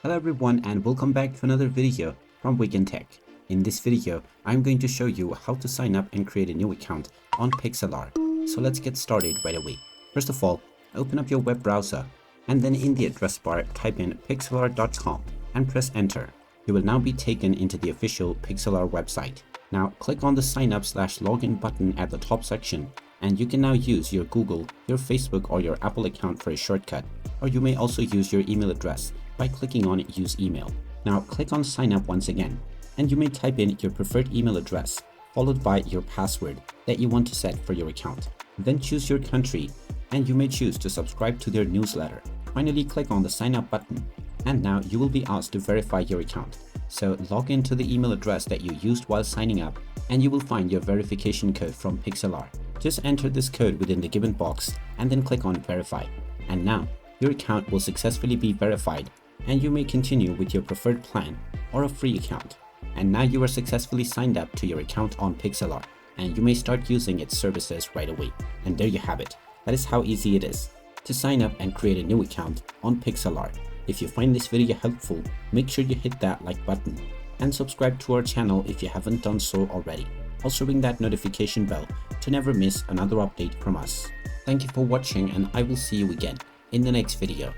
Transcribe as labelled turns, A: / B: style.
A: Hello everyone and welcome back to another video from Wake&Tech. In this video, I'm going to show you how to sign up and create a new account on Pixlr. So let's get started right away. First of all, open up your web browser and then in the address bar type in pixlr.com and press enter. You will now be taken into the official Pixlr website. Now click on the sign up/login button at the top section and you can now use your Google, your Facebook or your Apple account for a shortcut, or you may also use your email address by clicking on use email. Now click on sign up once again and you may type in your preferred email address followed by your password that you want to set for your account. Then choose your country and you may choose to subscribe to their newsletter. Finally click on the sign up button and now you will be asked to verify your account. So log into the email address that you used while signing up and you will find your verification code from Pixlr. Just enter this code within the given box and then click on verify. And now your account will successfully be verified and you may continue with your preferred plan or a free account. And now you are successfully signed up to your account on Pixlr and you may start using its services right away. And there you have it. That is how easy it is to sign up and create a new account on Pixlr. If you find this video helpful, make sure you hit that like button and subscribe to our channel if you haven't done so already. Also ring that notification bell to never miss another update from us. Thank you for watching and I will see you again in the next video.